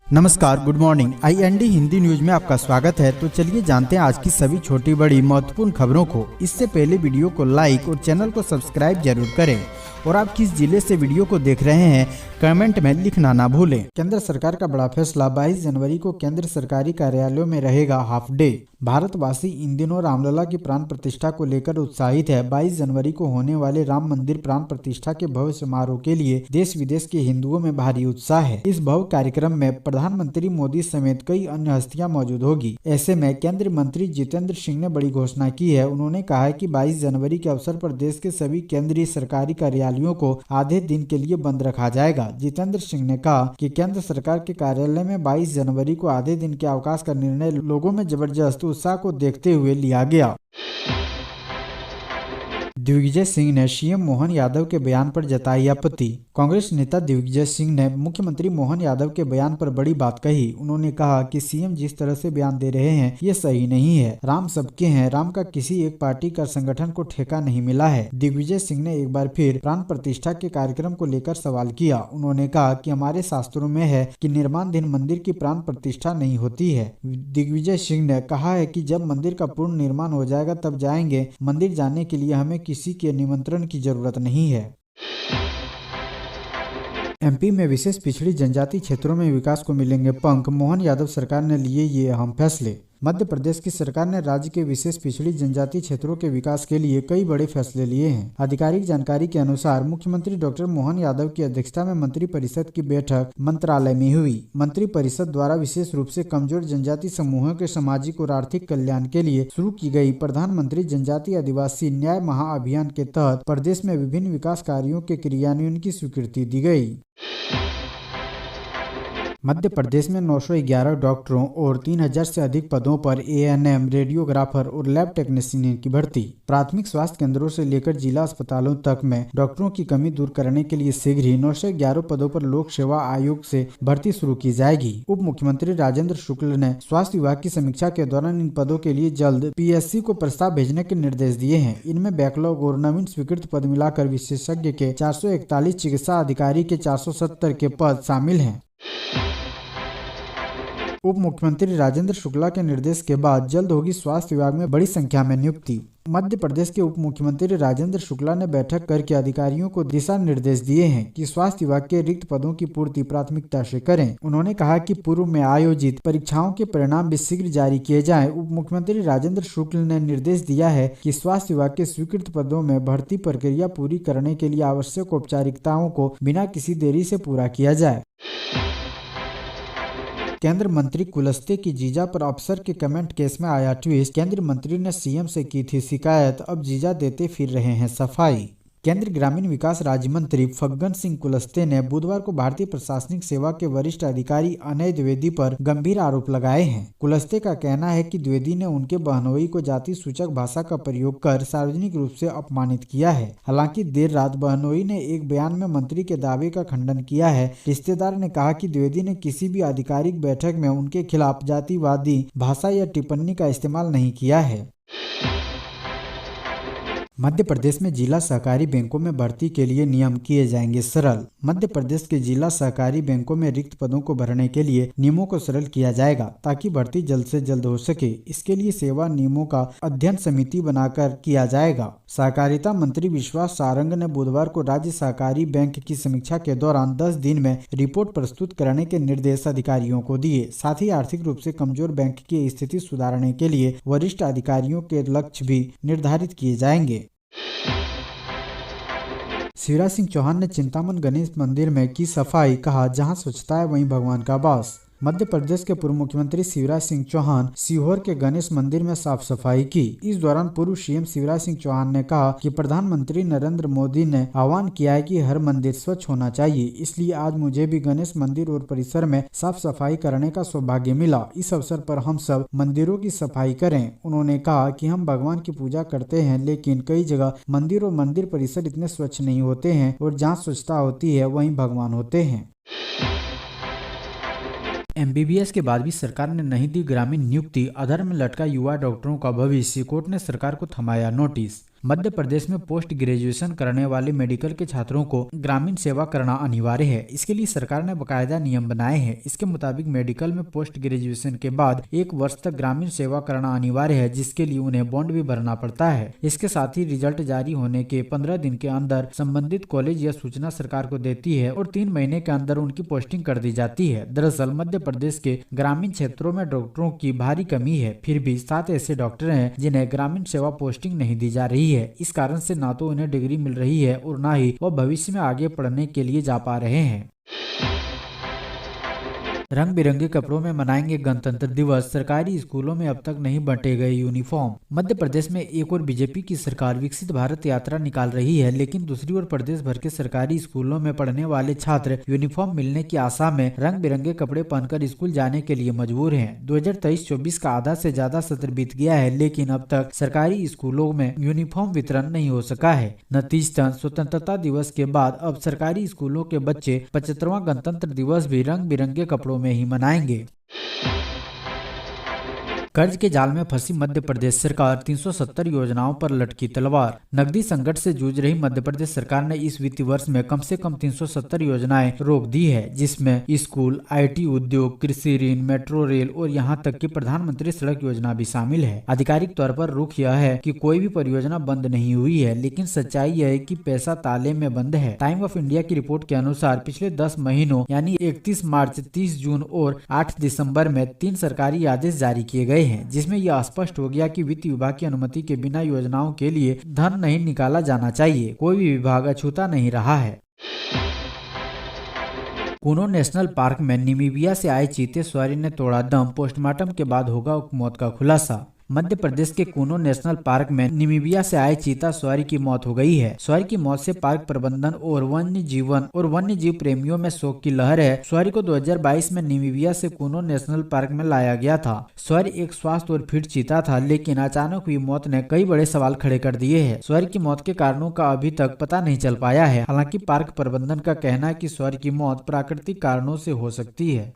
नमस्कार, good morning. IND Hindi news में आपका स्वागत है। तो चलिए जानते हैं आज की सभी छोटी बड़ी महत्वपूर्ण खबरों को। इससे पहले वीडियो को लाइक और चैनल को सब्सक्राइब जरूर करें और आप किस जिले से वीडियो को देख रहे हैं कमेंट में लिखना ना भूलें। केंद्र सरकार का बड़ा फैसला, 22 जनवरी को केंद्र सरकारी कार्यालयों में रहेगा हाफ डे। भारतवासी इन दिनों रामलला की प्राण प्रतिष्ठा को लेकर उत्साहित है। 22 जनवरी को होने वाले राम मंदिर प्राण प्रतिष्ठा के भव्य समारोह के लिए देश विदेश के हिंदुओं में भारी उत्साह है। इस भव्य कार्यक्रम में प्रधानमंत्री मोदी समेत कई अन्य हस्तियां मौजूद होगी। ऐसे में केंद्रीय मंत्री जितेंद्र सिंह ने बड़ी घोषणा की है। उन्होंने कहा है कि 22 जनवरी के अवसर पर देश के सभी केंद्रीय सरकारी कार्यालयों को आधे दिन के लिए बंद रखा जाएगा। जितेंद्र सिंह ने कहा कि केंद्र सरकार के कार्यालय में 22 जनवरी को आधे दिन के अवकाश का निर्णय लोगों में जबरदस्त उत्साह को देखते हुए लिया गया। दिग्विजय सिंह ने सीएम मोहन यादव के बयान पर जताई आपत्ति। कांग्रेस नेता दिग्विजय सिंह ने मुख्यमंत्री मोहन यादव के बयान पर बड़ी बात कही। उन्होंने कहा कि सीएम जिस तरह से बयान दे रहे हैं ये सही नहीं है। राम सबके हैं, राम का किसी एक पार्टी का संगठन को ठेका नहीं मिला है। दिग्विजय सिंह ने एक बार फिर प्राण प्रतिष्ठा के कार्यक्रम को लेकर सवाल किया। उन्होंने कहा कि हमारे शास्त्रों में है कि निर्माणाधीन मंदिर की प्राण प्रतिष्ठा नहीं होती है। दिग्विजय सिंह ने कहा है कि जब मंदिर का पूर्ण निर्माण हो जाएगा तब जाएंगे। मंदिर जाने के लिए हमें किसी के निमंत्रण की जरूरत नहीं है। MP में विशेष पिछड़ी जनजाति क्षेत्रों में विकास को मिलेंगे पंख, मोहन यादव सरकार ने लिए ये अहम फैसले। मध्य प्रदेश की सरकार ने राज्य के विशेष पिछड़ी जनजाति क्षेत्रों के विकास के लिए कई बड़े फैसले लिए हैं। आधिकारिक जानकारी के अनुसार मुख्यमंत्री डॉक्टर मोहन यादव की अध्यक्षता में मंत्री परिषद की बैठक मंत्रालय में हुई। मंत्री परिषद द्वारा विशेष रूप से कमजोर जनजाति समूहों के सामाजिक और आर्थिक कल्याण के लिए शुरू की गई प्रधानमंत्री जनजाति आदिवासी न्याय महाअभियान के तहत प्रदेश में विभिन्न विकास कार्यों के क्रियान्वयन की स्वीकृति दी गयी। मध्य प्रदेश में 911 डॉक्टरों और 3000 से अधिक पदों पर ANM, रेडियोग्राफर और लैब टेक्नीशियन की भर्ती। प्राथमिक स्वास्थ्य केंद्रों से लेकर जिला अस्पतालों तक में डॉक्टरों की कमी दूर करने के लिए शीघ्र ही 911 पदों पर लोक सेवा आयोग से भर्ती शुरू की जाएगी। उप मुख्यमंत्री राजेंद्र शुक्ल ने स्वास्थ्य विभाग की समीक्षा के दौरान इन पदों के लिए जल्द PSC को प्रस्ताव भेजने के निर्देश दिए हैं। इनमें बैकलॉग और नवीन स्वीकृत पद मिलाकर विशेषज्ञ के 441, चिकित्सा अधिकारी के 470 के पद शामिल हैं। उप मुख्यमंत्री राजेंद्र शुक्ला के निर्देश के बाद जल्द होगी स्वास्थ्य विभाग में बड़ी संख्या में नियुक्ति। मध्य प्रदेश के उप मुख्यमंत्री राजेंद्र शुक्ला ने बैठक करके अधिकारियों को दिशा निर्देश दिए हैं कि स्वास्थ्य विभाग के रिक्त पदों की पूर्ति प्राथमिकता से करें। उन्होंने कहा कि पूर्व में आयोजित परीक्षाओं के परिणाम भी शीघ्र जारी किए जाएं। उप मुख्यमंत्री राजेंद्र शुक्ल ने निर्देश दिया है कि स्वास्थ्य विभाग के स्वीकृत पदों में भर्ती प्रक्रिया पूरी करने के लिए आवश्यक औपचारिकताओं को बिना किसी देरी से पूरा किया जाए। केंद्र मंत्री कुलस्ते की जीजा पर अफसर के कमेंट केस में आया ट्विस्ट। केंद्रीय मंत्री ने CM से की थी शिकायत, अब जीजा देते फिर रहे हैं सफाई। केंद्रीय ग्रामीण विकास राज्य मंत्री फग्गन सिंह कुलस्ते ने बुधवार को भारतीय प्रशासनिक सेवा के वरिष्ठ अधिकारी अनय द्विवेदी पर गंभीर आरोप लगाए हैं। कुलस्ते का कहना है कि द्विवेदी ने उनके बहनोई को जाति सूचक भाषा का प्रयोग कर सार्वजनिक रूप से अपमानित किया है। हालांकि देर रात बहनोई ने एक बयान में मंत्री के दावे का खंडन किया है। रिश्तेदार ने कहा कि द्विवेदी ने किसी भी आधिकारिक बैठक में उनके खिलाफ जातिवादी भाषा या टिप्पणी का इस्तेमाल नहीं किया है। मध्य प्रदेश में जिला सहकारी बैंकों में भर्ती के लिए नियम किए जाएंगे सरल। मध्य प्रदेश के जिला सहकारी बैंकों में रिक्त पदों को भरने के लिए नियमों को सरल किया जाएगा ताकि भर्ती जल्द से जल्द हो सके। इसके लिए सेवा नियमों का अध्ययन समिति बनाकर किया जाएगा। सहकारिता मंत्री विश्वास सारंग ने बुधवार को राज्य सहकारी बैंक की समीक्षा के दौरान 10 दिन में रिपोर्ट प्रस्तुत करने के निर्देश अधिकारियों को दिए। साथ ही आर्थिक रूप से कमजोर बैंक की स्थिति सुधारने के लिए वरिष्ठ अधिकारियों के लक्ष्य भी निर्धारित किए जाएंगे। शिवराज सिंह चौहान ने चिंतामन गणेश मंदिर में की सफाई, कहा जहां स्वच्छता है वहीं भगवान का वास। मध्य प्रदेश के पूर्व मुख्यमंत्री शिवराज सिंह चौहान सीहोर के गणेश मंदिर में साफ सफाई की। इस दौरान पूर्व CM शिवराज सिंह चौहान ने कहा कि प्रधानमंत्री नरेंद्र मोदी ने आह्वान किया है कि हर मंदिर स्वच्छ होना चाहिए, इसलिए आज मुझे भी गणेश मंदिर और परिसर में साफ सफाई करने का सौभाग्य मिला। इस अवसर पर हम सब मंदिरों की सफाई करें। उन्होंने कहा कि हम भगवान की पूजा करते हैं, लेकिन कई जगह मंदिर और मंदिर परिसर इतने स्वच्छ नहीं होते हैं और जहाँ स्वच्छता होती है वहीं भगवान होते हैं। MBBS के बाद भी सरकार ने नहीं दी ग्रामीण नियुक्ति, अधर में लटका युवा डॉक्टरों का भविष्य, कोर्ट ने सरकार को थमाया नोटिस। मध्य प्रदेश में पोस्ट ग्रेजुएशन करने वाले मेडिकल के छात्रों को ग्रामीण सेवा करना अनिवार्य है। इसके लिए सरकार ने बाकायदा नियम बनाए हैं। इसके मुताबिक मेडिकल में पोस्ट ग्रेजुएशन के बाद 1 वर्ष तक ग्रामीण सेवा करना अनिवार्य है, जिसके लिए उन्हें बॉन्ड भी भरना पड़ता है। इसके साथ ही रिजल्ट जारी होने के 15 दिन के अंदर संबंधित कॉलेज यह सूचना सरकार को देती है और 3 महीने के अंदर उनकी पोस्टिंग कर दी जाती है। दरअसल मध्य प्रदेश के ग्रामीण क्षेत्रों में डॉक्टरों की भारी कमी है, फिर भी 7 ऐसे डॉक्टर हैं जिन्हें ग्रामीण सेवा पोस्टिंग नहीं दी जा रही है। इस कारण से ना तो उन्हें डिग्री मिल रही है और ना ही वह भविष्य में आगे पढ़ने के लिए जा पा रहे हैं। रंग बिरंगे कपड़ों में मनाएंगे गणतंत्र दिवस, सरकारी स्कूलों में अब तक नहीं बंटे गए यूनिफॉर्म। मध्य प्रदेश में एक और बीजेपी की सरकार विकसित भारत यात्रा निकाल रही है, लेकिन दूसरी ओर प्रदेश भर के सरकारी स्कूलों में पढ़ने वाले छात्र यूनिफॉर्म मिलने की आशा में रंग बिरंगे कपड़े पहनकर स्कूल जाने के लिए मजबूर हैं। 2023-24 का आधा से ज्यादा सत्र बीत गया है, लेकिन अब तक सरकारी स्कूलों में यूनिफॉर्म वितरण नहीं हो सका है। नतीजतन स्वतंत्रता दिवस के बाद अब सरकारी स्कूलों के बच्चे 75वां गणतंत्र दिवस भी रंग बिरंगे कपड़ों में ही मनाएंगे। कर्ज के जाल में फंसी मध्य प्रदेश सरकार, 370 योजनाओं पर लटकी तलवार। नकदी संकट से जूझ रही मध्य प्रदेश सरकार ने इस वित्तीय वर्ष में कम से कम 370 योजनाएं रोक दी है, जिसमें स्कूल, IT उद्योग, कृषि ऋण, मेट्रो रेल और यहां तक कि प्रधानमंत्री सड़क योजना भी शामिल है। आधिकारिक तौर पर रुख यह है कि कोई भी परियोजना बंद नहीं हुई है, लेकिन सच्चाई यह है कि पैसा ताले में बंद है। टाइम ऑफ इंडिया की रिपोर्ट के अनुसार पिछले 10 महीनों यानी 31 मार्च, 30 जून और 8 दिसंबर में 3 सरकारी आदेश जारी किए गए हैं, जिसमें यह स्पष्ट हो गया कि वित्त विभाग की अनुमति के बिना योजनाओं के लिए धन नहीं निकाला जाना चाहिए। कोई भी विभाग अछूता नहीं रहा है। कूनो नेशनल पार्क में नामीबिया से आए चीते सवारी ने तोड़ा दम, पोस्टमार्टम के बाद होगा मौत का खुलासा। मध्य प्रदेश के कूनो नेशनल पार्क में नामीबिया से आए चीता सवारी की मौत हो गई है। सवारी की मौत से पार्क प्रबंधन और वन्य जीव प्रेमियों में शोक की लहर है। सवारी को 2022 में नामीबिया से कूनो नेशनल पार्क में लाया गया था। सवारी एक स्वस्थ और फिट चीता था, लेकिन अचानक हुई मौत ने कई बड़े सवाल खड़े कर दिए हैं। सवारी की मौत के कारणों का अभी तक पता नहीं चल पाया है। हालांकि पार्क प्रबंधन का कहना है कि सवारी की मौत प्राकृतिक कारणों से हो सकती है।